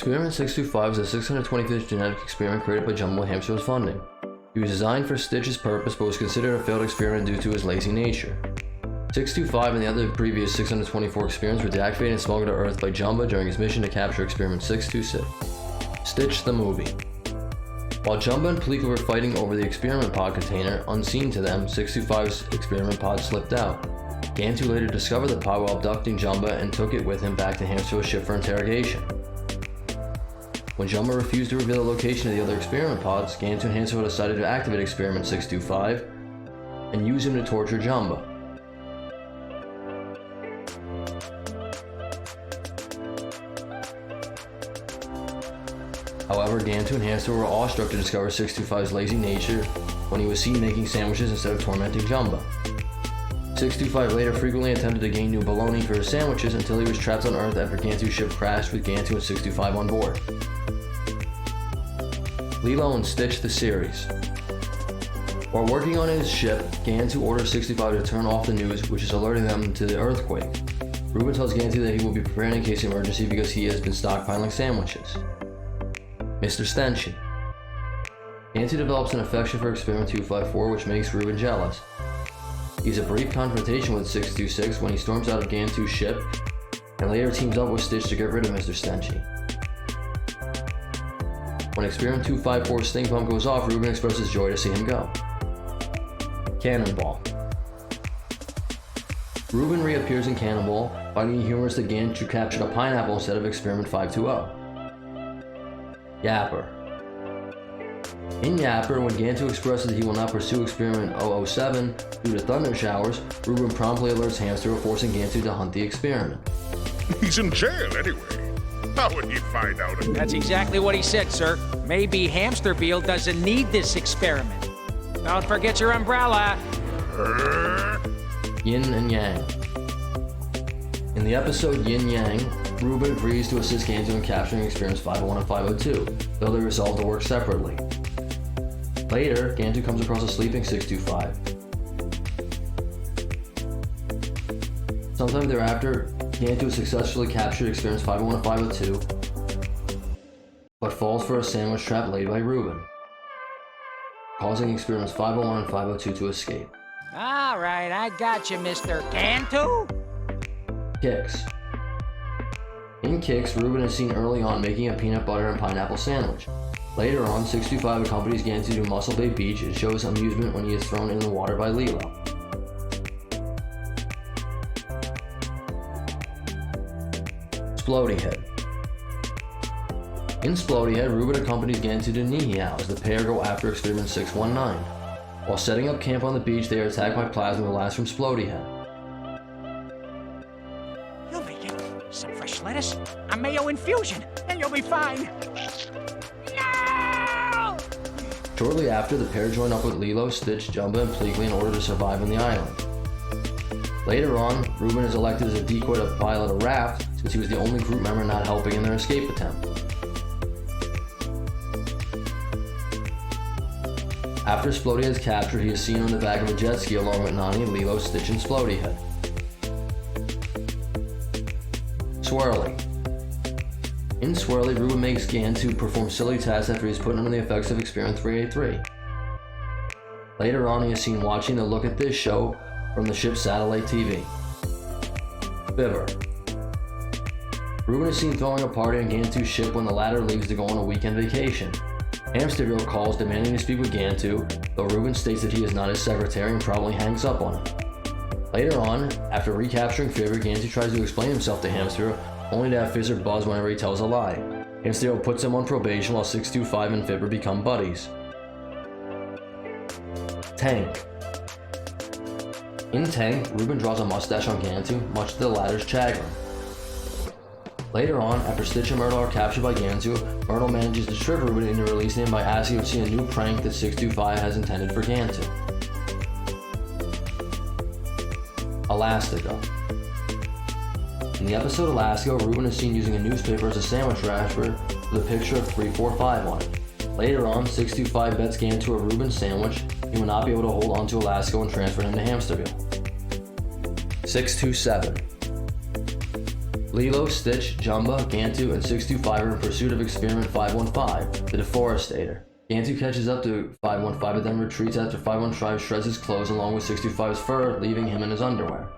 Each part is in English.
Experiment 625 is a 625th genetic experiment created by Jumbo Hamster's funding. He was designed for Stitch's purpose but was considered a failed experiment due to his lazy nature. 625 and the other previous 624 experiments were deactivated and smuggled to Earth by Jumbo during his mission to capture Experiment 626. Stitch the movie. While Jumbo and Pliko were fighting over the experiment pod container, unseen to them, 625's experiment pod slipped out. Gantu later discovered the pod while abducting Jumbo and took it with him back to Hamster's ship for interrogation. When Jumbo refused to reveal the location of the other experiment pods, Gantu and Hamster decided to activate Experiment 625 and use him to torture Jumbo. However, Gantu and Hamster were awestruck to discover 625's lazy nature when he was seen making sandwiches instead of tormenting Jumbo. 625 later frequently attempted to gain new bologna for his sandwiches until he was trapped on Earth after Gantu's ship crashed with Gantu and 625 on board. Lilo and Stitch the series. While working on his ship, Gantu orders 625 to turn off the news, which is alerting them to the earthquake. Reuben tells Gantu that he will be preparing in case of emergency because he has been stockpiling sandwiches. Mr. Stenchi. Gantu develops an affection for Experiment 254, which makes Reuben jealous. He has a brief confrontation with 626 when he storms out of Gantu's ship, and later teams up with Stitch to get rid of Mr. Stenchi. When Experiment 254's stink pump goes off, Reuben expresses joy to see him go. Cannonball. Reuben reappears in Cannonball, finding it humorous that Gantu captured a pineapple instead of Experiment 520. Yapper. In Yapper, when Gantu expresses that he will not pursue Experiment 007 due to thunder showers, Reuben promptly alerts Hamster, forcing Gantu to hunt the experiment. He's in jail anyway. How would he find out? That's exactly what he said, sir. Maybe Hamsterville doesn't need this experiment. Don't forget your umbrella. Yin and Yang. In the episode Yin Yang, Reuben agrees to assist Gantu in capturing Experiments 501 and 502, though they resolve to work separately. Later, Gantu comes across a sleeping 625. Sometime thereafter, Gantu successfully captured Experiments 501 and 502, but falls for a sandwich trap laid by Reuben, causing Experiments 501 and 502 to escape. All right, I got you, Mr. Gantu. Kicks. In Kicks, Reuben is seen early on making a peanut butter and pineapple sandwich. Later on, 625 accompanies Gantu to Muscle Bay Beach and shows amusement when he is thrown in the water by Lilo. Splody Head. In Splody Head, Reuben accompanies Gantu to Nihao as the pair go after Experiment 619. While setting up camp on the beach, they are attacked by plasma blasts from Splody Head. You'll make it. Some fresh lettuce, a mayo infusion, and you'll be fine. No! Shortly after, the pair join up with Lilo, Stitch, Jumbo, and Pliko in order to survive on the island. Later on, Reuben is elected as a decoy to pilot a raft since he was the only group member not helping in their escape attempt. After Splody is captured, he is seen on the back of a jet ski along with Nani, Lilo, Stitch, and Splody Head. Swirly. In Swirly, Reuben makes Gantu perform silly tasks after he's put under the effects of Experiment 383. Later on, he is seen watching the Look at This show from the ship's satellite TV. Bibber. Reuben is seen throwing a party on Gantu's ship when the latter leaves to go on a weekend vacation. Hamsterville calls demanding to speak with Gantu, though Reuben states that he is not his secretary and probably hangs up on him. Later on, after recapturing Fibber, Gantu tries to explain himself to Hamster, only to have Fizzer buzz whenever he tells a lie. Hamsterville puts him on probation while 625 and Fibber become buddies. Tank. In Tank, Reuben draws a mustache on Gantu, much to the latter's chagrin. Later on, after Stitch and Myrtle are captured by Gantu, Myrtle manages to trick Reuben into releasing him by asking him to see a new prank that 625 has intended for Gantu. Elastica. In the episode Elastica, Reuben is seen using a newspaper as a sandwich wrapper with a picture of 345 on it. Later on, 625 bets Gantu a Reuben sandwich he will not be able to hold onto Elastica and transfer him to Hamsterville. 627. Lilo, Stitch, Jumba, Gantu, and 625 are in pursuit of Experiment 515, the Deforestator. Gantu catches up to 515 but then retreats after 515 shreds his clothes along with 625's fur, leaving him in his underwear.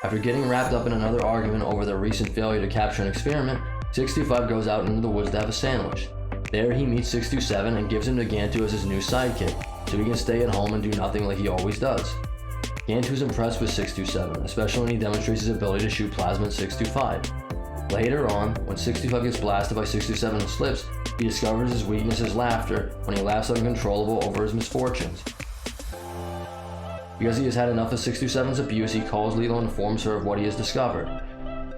After getting wrapped up in another argument over their recent failure to capture an experiment, 625 goes out into the woods to have a sandwich. There he meets 627 and gives him to Gantu as his new sidekick, so he can stay at home and do nothing like he always does. Gantu's impressed with 627, especially when he demonstrates his ability to shoot plasma at 625. Later on, when 625 gets blasted by 627 and slips, he discovers his weakness is laughter when he laughs uncontrollable over his misfortunes. Because he has had enough of 627's abuse, he calls Lilo and informs her of what he has discovered.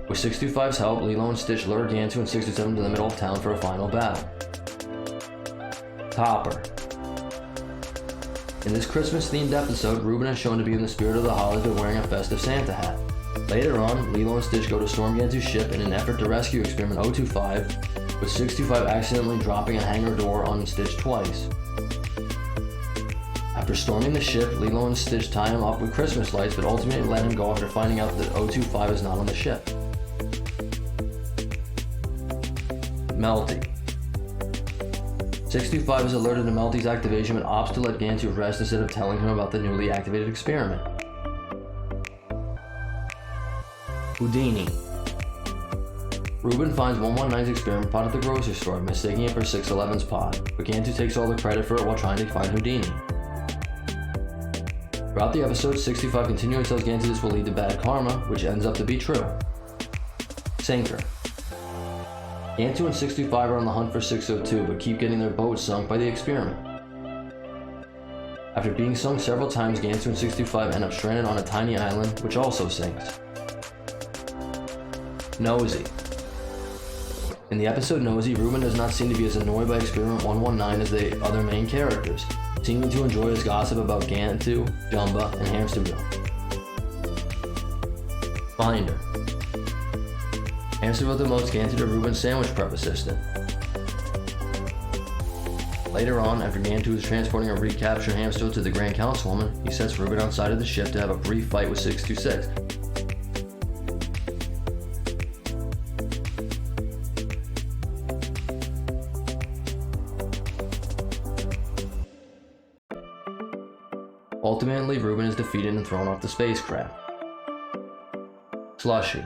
With 625's help, Lilo and Stitch lure Gantu and 627 to the middle of town for a final battle. Topper. In this Christmas-themed episode, Reuben is shown to be in the spirit of the holiday wearing a festive Santa hat. Later on, Lilo and Stitch go to storm Gantu's ship in an effort to rescue Experiment 025, with 625 accidentally dropping a hangar door on Stitch twice. After storming the ship, Lilo and Stitch tie him up with Christmas lights, but ultimately let him go after finding out that 025 is not on the ship. Melty. 625 is alerted to Melty's activation but opts to let Gantu rest instead of telling him about the newly activated experiment. Houdini. Reuben finds 119's experiment pod at the grocery store, mistaking it for 611's pod, but Gantu takes all the credit for it while trying to find Houdini. Throughout the episode, 65 continually tells Gantu this will lead to bad karma, which ends up to be true. Sinker. Gantu and 65 are on the hunt for 602, but keep getting their boat sunk by the experiment. After being sunk several times, Gantu and 65 end up stranded on a tiny island, which also sinks. Nosy. In the episode Nosy, Reuben does not seem to be as annoyed by Experiment 119 as the other main characters, seeming to enjoy his gossip about Gantu, Jumba, and Hamsterville. Finder. Hamsterville demotes Gantu to Reuben's sandwich prep assistant. Later on, after Gantu is transporting a recaptured Hamsterville to the Grand Councilwoman, he sets Reuben outside of the ship to have a brief fight with 626. Ultimately, Reuben is defeated and thrown off the spacecraft. Slushy.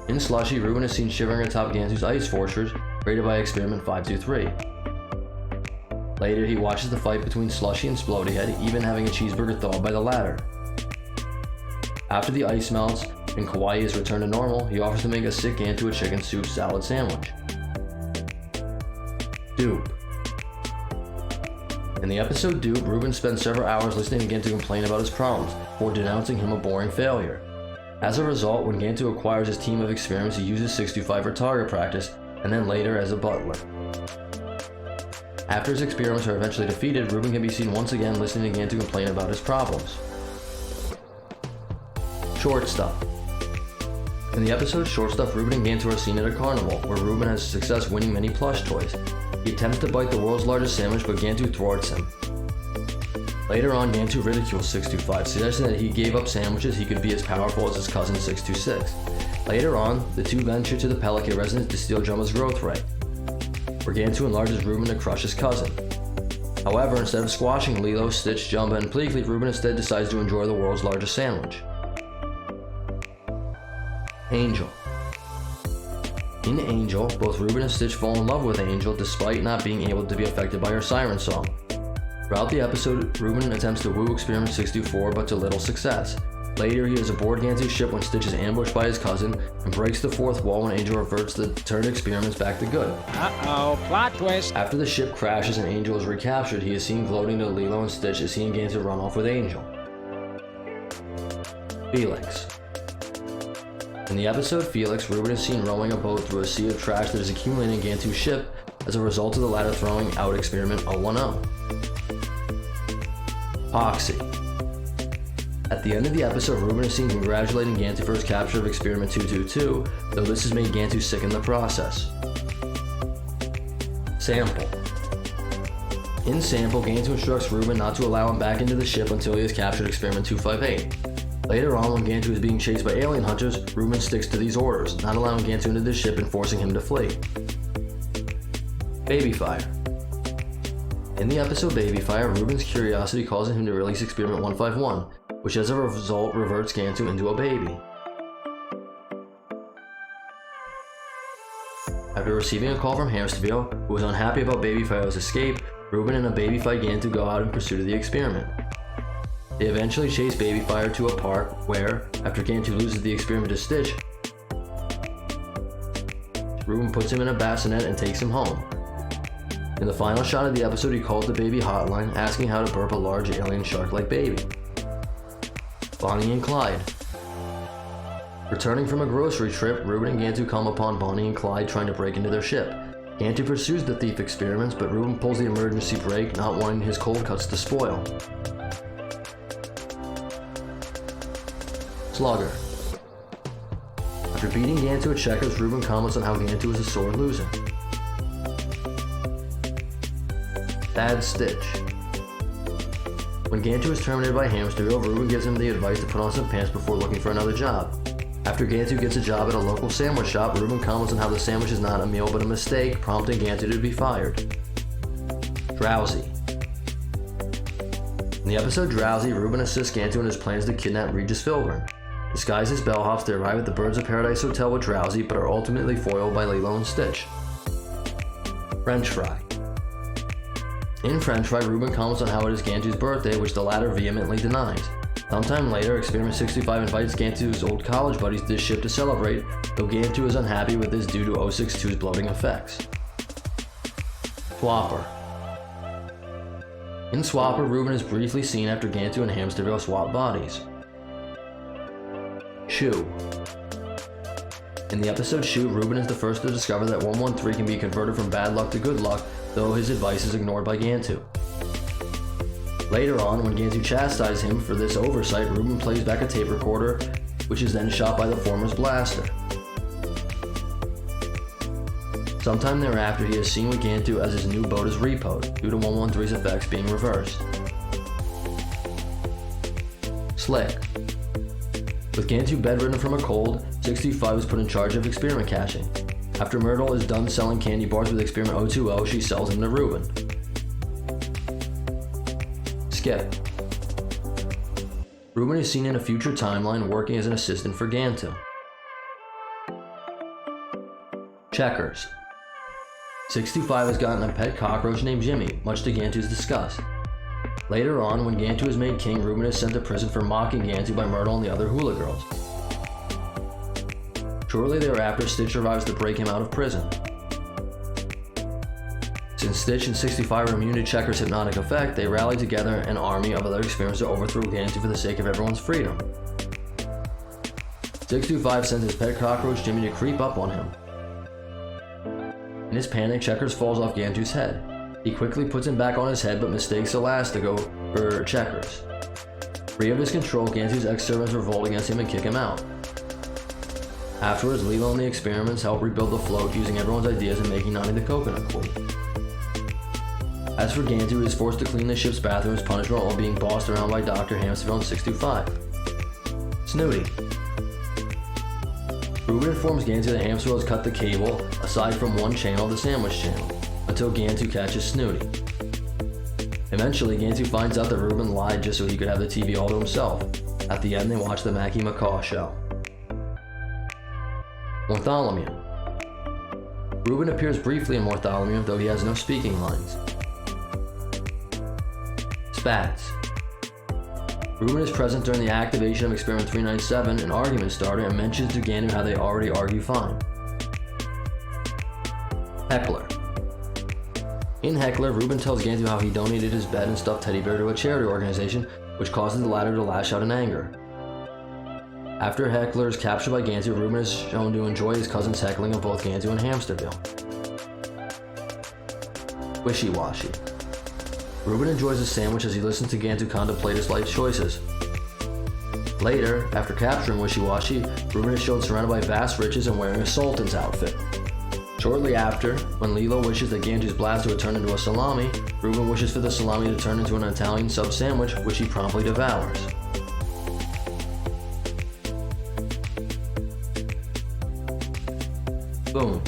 In Slushy, Reuben is seen shivering atop Gantu's ice fortress, raided by Experiment 523. Later, he watches the fight between Slushy and Sploddyhead, even having a cheeseburger thawed by the latter. After the ice melts and Kawaii is returned to normal, he offers to make a sick Gantu a chicken soup salad sandwich. Dupe. In the episode Dupe, Reuben spends several hours listening to Gantu complain about his problems, before denouncing him a boring failure. As a result, when Gantu acquires his team of experiments, he uses 625 for target practice, and then later as a butler. After his experiments are eventually defeated, Reuben can be seen once again listening to Gantu complain about his problems. Short Stuff. In the episode Short Stuff, Reuben and Gantu are seen at a carnival, where Reuben has success winning many plush toys. He attempts to bite the world's largest sandwich, but Gantu thwarts him. Later on, Gantu ridicules 625, suggesting that he gave up sandwiches he could be as powerful as his cousin 626. Later on, the two venture to the Pelican residence to steal Jumba's growth ray, where Gantu enlarges Reuben to crush his cousin. However, instead of squashing Lilo, Stitch, Jumba, and Pleakley, Reuben instead decides to enjoy the world's largest sandwich. Angel. In Angel, both Reuben and Stitch fall in love with Angel despite not being able to be affected by her siren song. Throughout the episode, Reuben attempts to woo Experiment 624 but to little success. Later, he is aboard Gantu's ship when Stitch is ambushed by his cousin and breaks the fourth wall when Angel reverts the turned experiments back to good. Uh-oh, plot twist. After the ship crashes and Angel is recaptured, he is seen gloating to Lilo and Stitch as he and Gantu run off with Angel. Felix. In the episode Felix, Reuben is seen rowing a boat through a sea of trash that is accumulating in Gantu's ship as a result of the latter throwing out Experiment 010. Poxy. At the end of the episode, Reuben is seen congratulating Gantu for his capture of Experiment 222, though this has made Gantu sick in the process. Sample. In Sample, Gantu instructs Reuben not to allow him back into the ship until he has captured Experiment 258. Later on, when Gantu is being chased by alien hunters, Reuben sticks to these orders, not allowing Gantu into the ship and forcing him to flee. Baby Fire. In the episode Baby Fire, Reuben's curiosity causes him to release Experiment 151, which as a result reverts Gantu into a baby. After receiving a call from Hamsterville, who was unhappy about Baby Fire's escape, Reuben and a Baby Fire Gantu go out in pursuit of the experiment. They eventually chase Baby Fire to a park where, after Gantu loses the experiment to Stitch, Reuben puts him in a bassinet and takes him home. In the final shot of the episode, he calls the baby hotline, asking how to burp a large alien shark-like baby. Bonnie and Clyde. Returning from a grocery trip, Reuben and Gantu come upon Bonnie and Clyde trying to break into their ship. Gantu pursues the thief experiments, but Reuben pulls the emergency brake, not wanting his cold cuts to spoil. Slugger. After beating Gantu at checkers, Reuben comments on how Gantu is a sore loser. Bad Stitch. When Gantu is terminated by Hamsterville, Reuben gives him the advice to put on some pants before looking for another job. After Gantu gets a job at a local sandwich shop, Reuben comments on how the sandwich is not a meal but a mistake, prompting Gantu to be fired. Drowsy. In the episode Drowsy, Reuben assists Gantu in his plans to kidnap Regis Philbin. Disguised as bellhops, they arrive at the Birds of Paradise Hotel with Drowsy, but are ultimately foiled by Lilo and Stitch. French Fry. In French Fry, Reuben comments on how it is Gantu's birthday, which the latter vehemently denies. Sometime later, Experiment 65 invites Gantu's old college buddies to the ship to celebrate, though Gantu is unhappy with this due to 062's bloating effects. Swapper. In Swapper, Reuben is briefly seen after Gantu and Hamsterville swap bodies. Shoe. In the episode Shoe, Reuben is the first to discover that 113 can be converted from bad luck to good luck, though his advice is ignored by Gantu. Later on, when Gantu chastises him for this oversight, Reuben plays back a tape recorder, which is then shot by the former's blaster. Sometime thereafter, he is seen with Gantu as his new boat is repoed, due to 113's effects being reversed. Slick. With Gantu bedridden from a cold, 65 is put in charge of experiment caching. After Myrtle is done selling candy bars with Experiment 020, she sells them to Reuben. Skip. Reuben is seen in a future timeline working as an assistant for Gantu. Checkers. 65 has gotten a pet cockroach named Jimmy, much to Gantu's disgust. Later on, when Gantu is made king, Reuben is sent to prison for mocking Gantu by Myrtle and the other hula girls. Shortly thereafter, Stitch arrives to break him out of prison. Since Stitch and 65 are immune to Checker's hypnotic effect, they rally together an army of other experiments to overthrow Gantu for the sake of everyone's freedom. 625 sends his pet cockroach Jimmy to creep up on him. In his panic, Checkers falls off Gantu's head. He quickly puts him back on his head but mistakes Elastigirl for Checkers. Free of his control, Gantu's ex-servants revolt against him and kick him out. Afterwards, Lilo and the experiments help rebuild the float using everyone's ideas and making Nani the coconut queen. As for Gantu, he is forced to clean the ship's bathroom as punishment while being bossed around by Dr. Hamsterville and 625. Snooty. Reuben informs Gantu that Hamsterville has cut the cable, aside from one channel, the sandwich channel, until Gantu catches Snooty. Eventually, Gantu finds out that Reuben lied just so he could have the TV all to himself. At the end, they watch the Mackie McCaw show. Bartholomew. Reuben appears briefly in Bartholomew, though he has no speaking lines. Spats. Reuben is present during the activation of Experiment 397, an argument starter, and mentions to Gantu how they already argue fine. Heckler. In Heckler, Reuben tells Gantu how he donated his bed and stuffed teddy bear to a charity organization, which causes the latter to lash out in anger. After Heckler is captured by Gantu, Reuben is shown to enjoy his cousin's heckling of both Gantu and Hamsterville. Wishy-washy. Reuben enjoys his sandwich as he listens to Gantu contemplate his life choices. Later, after capturing Wishy-washy, Reuben is shown surrounded by vast riches and wearing a sultan's outfit. Shortly after, when Lilo wishes that Gantu's blaster would turn into a salami, Reuben wishes for the salami to turn into an Italian sub sandwich, which he promptly devours. Boom.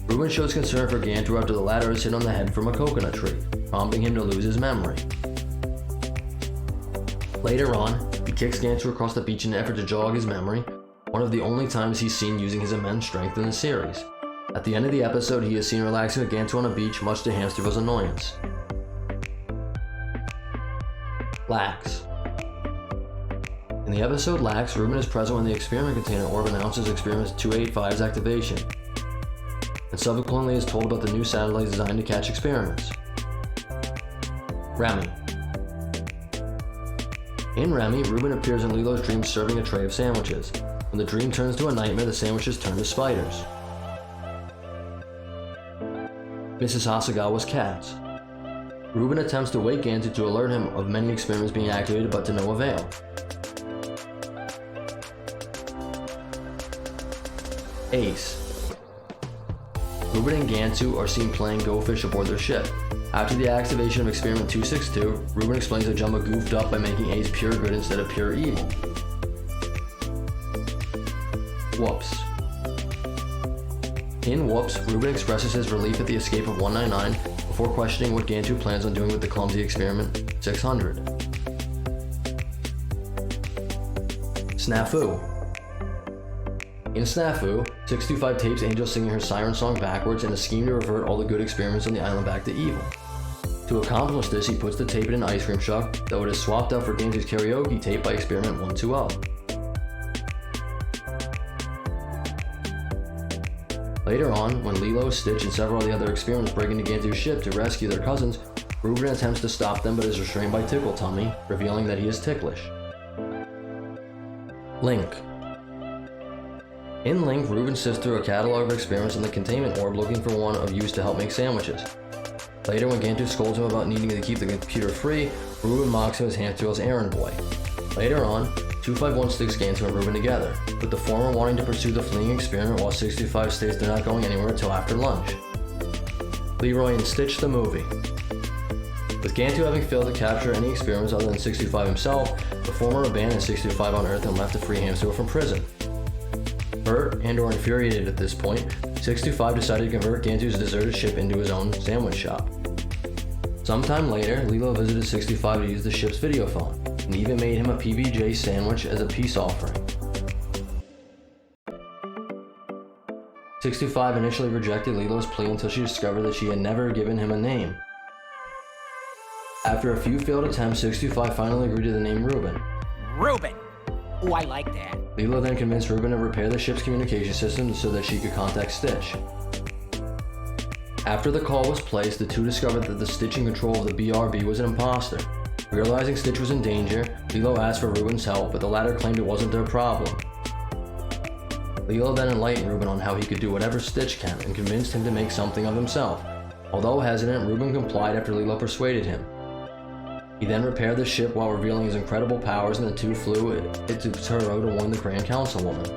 Reuben shows concern for Gantu after the latter is hit on the head from a coconut tree, prompting him to lose his memory. Later on, he kicks Gantu across the beach in an effort to jog his memory, one of the only times he's seen using his immense strength in the series. At the end of the episode, he is seen relaxing with Gantu on a beach, much to Hamsterville's annoyance. Lax. In the episode Lax, Reuben is present when the experiment container orb announces Experiment 285's activation, and subsequently is told about the new satellite designed to catch experiments. Remy. In Remy, Reuben appears in Lilo's dream serving a tray of sandwiches. When the dream turns to a nightmare, the sandwiches turn to spiders. Mrs. Hasagawa's cats. Reuben attempts to wake Gantu to alert him of many experiments being activated, but to no avail. Ace. Reuben and Gantu are seen playing Go Fish aboard their ship. After the activation of Experiment 262, Reuben explains that Jumba goofed up by making Ace pure good instead of pure evil. Whoops. In Whoops, Reuben expresses his relief at the escape of 199 before questioning what Gantu plans on doing with the clumsy Experiment 600. Snafu. In Snafu, 625 tapes Angel singing her siren song backwards in a scheme to revert all the good experiments on the island back to evil. To accomplish this, he puts the tape in an ice cream truck, though it is swapped out for Gantu's karaoke tape by Experiment 120. Later on, when Lilo, Stitch, and several of the other experiments break into Gantu's ship to rescue their cousins, Reuben attempts to stop them but is restrained by Tickle Tummy, revealing that he is ticklish. Link. In Link, Reuben sifts through a catalog of experiments in the containment orb looking for one of use to help make sandwiches. Later, when Gantu scolds him about needing to keep the computer free, Reuben mocks him as Hamsterville's errand boy. Later on, 251 sticks Gantu and Reuben together, with the former wanting to pursue the fleeing experiment while 625 states they're not going anywhere until after lunch. Leroy and Stitch the movie. With Gantu having failed to capture any experiments other than 625 himself, the former abandoned 625 on Earth and left to free Hamsterville from prison. Hurt and/or infuriated at this point, 625 decided to convert Gantu's deserted ship into his own sandwich shop. Sometime later, Lilo visited 625 to use the ship's video phone, and even made him a PBJ sandwich as a peace offering. 625 initially rejected Lilo's plea until she discovered that she had never given him a name. After a few failed attempts, 625 finally agreed to the name Reuben. Reuben! Oh, I like that. Lilo then convinced Reuben to repair the ship's communication system so that she could contact Stitch. After the call was placed, the two discovered that the Stitch in control of the BRB was an imposter. Realizing Stitch was in danger, Lilo asked for Reuben's help, but the latter claimed it wasn't their problem. Lilo then enlightened Reuben on how he could do whatever Stitch can and convinced him to make something of himself. Although hesitant, Reuben complied after Lilo persuaded him. He then repaired the ship while revealing his incredible powers, and the two flew into Turo to warn the Grand Councilwoman.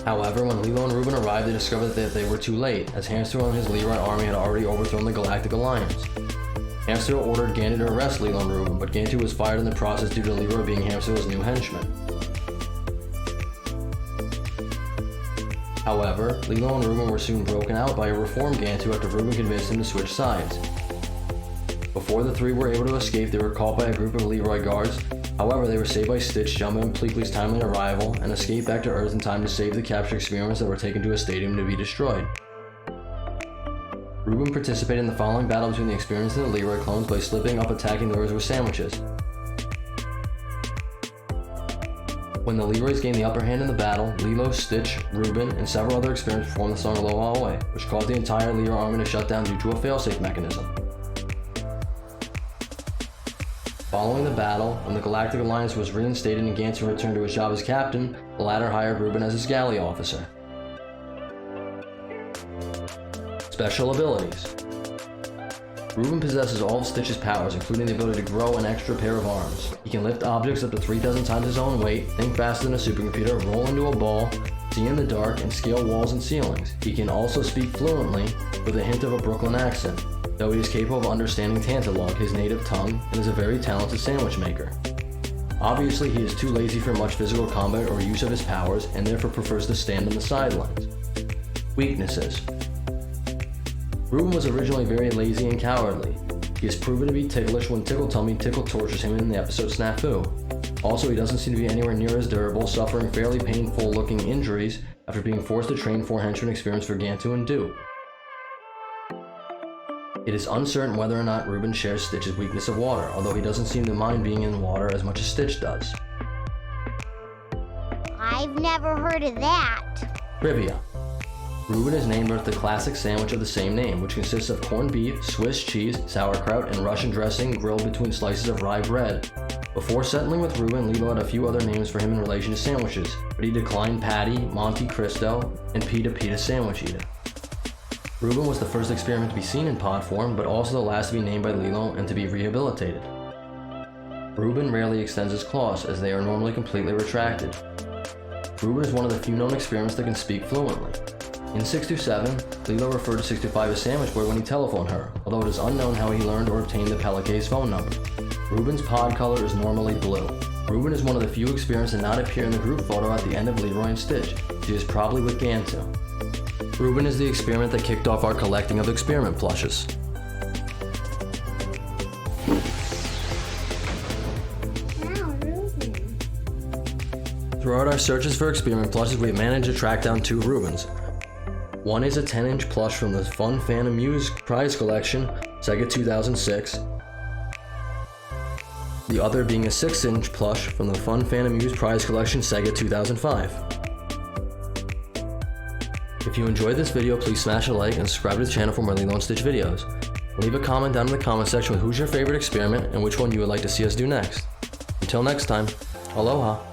However, when Lilo and Reuben arrived, they discovered that they were too late, as Hamsterville and his Leroy army had already overthrown the Galactic Alliance. Hamsterville ordered Gantu to arrest Lilo and Reuben, but Gantu was fired in the process due to Leroy being Hamsterville's new henchman. However, Lilo and Reuben were soon broken out by a reformed Gantu after Reuben convinced him to switch sides. Before the three were able to escape, they were caught by a group of Leroy guards. However, they were saved by Stitch, Jumba, and Pleakley's timely arrival, and escaped back to Earth in time to save the captured experiments that were taken to a stadium to be destroyed. Reuben participated in the following battle between the experiments and the Leroy clones by slipping up attacking the Earth with sandwiches. When the Leroys gained the upper hand in the battle, Lilo, Stitch, Reuben, and several other experiments performed the song Aloha Away, which caused the entire Leroy army to shut down due to a failsafe mechanism. Following the battle, when the Galactic Alliance was reinstated and Gantu returned to his job as captain, the latter hired Reuben as his galley officer. Special abilities. Reuben possesses all of Stitch's powers, including the ability to grow an extra pair of arms. He can lift objects up to 3 dozen times his own weight, think faster than a supercomputer, roll into a ball, see in the dark, and scale walls and ceilings. He can also speak fluently, with a hint of a Brooklyn accent, though he is capable of understanding Tantalog, his native tongue, and is a very talented sandwich maker. Obviously, he is too lazy for much physical combat or use of his powers, and therefore prefers to stand on the sidelines. Weaknesses. Reuben was originally very lazy and cowardly. He is proven to be ticklish when Tickle Tummy Tickle tortures him in the episode Snafu. Also, he doesn't seem to be anywhere near as durable, suffering fairly painful looking injuries after being forced to train 4 henchmen experiments for Gantu and Du. It is uncertain whether or not Reuben shares Stitch's weakness of water, although he doesn't seem to mind being in water as much as Stitch does. I've never heard of that. Trivia. Reuben is named after the classic sandwich of the same name, which consists of corned beef, Swiss cheese, sauerkraut, and Russian dressing grilled between slices of rye bread. Before settling with Reuben, Lilo had a few other names for him in relation to sandwiches, but he declined Patty, Monte Cristo, and Pita Pita Sandwich Eater. Reuben was the first experiment to be seen in pod form, but also the last to be named by Lilo and to be rehabilitated. Reuben rarely extends his claws, as they are normally completely retracted. Reuben is one of the few known experiments that can speak fluently. In 627, Lilo referred to 625 as Sandwich Boy when he telephoned her, although it is unknown how he learned or obtained the Peliquet's phone number. Reuben's pod color is normally blue. Reuben is one of the few experiments to not appear in the group photo at the end of Leroy and Stitch. She is probably with Gantu. Reuben is the experiment that kicked off our collecting of experiment plushes. Wow, Reuben. Throughout our searches for experiment plushes, we have managed to track down 2 Reubens. One is a 10-inch plush from the Fun Fan Amuse prize collection, Sega 2006. The other being a 6-inch plush from the Fun Fan Amuse prize collection, Sega 2005. If you enjoyed this video, please smash a like and subscribe to the channel for more Lilo and Stitch videos. Leave a comment down in the comment section with who's your favorite experiment and which one you would like to see us do next. Until next time, aloha!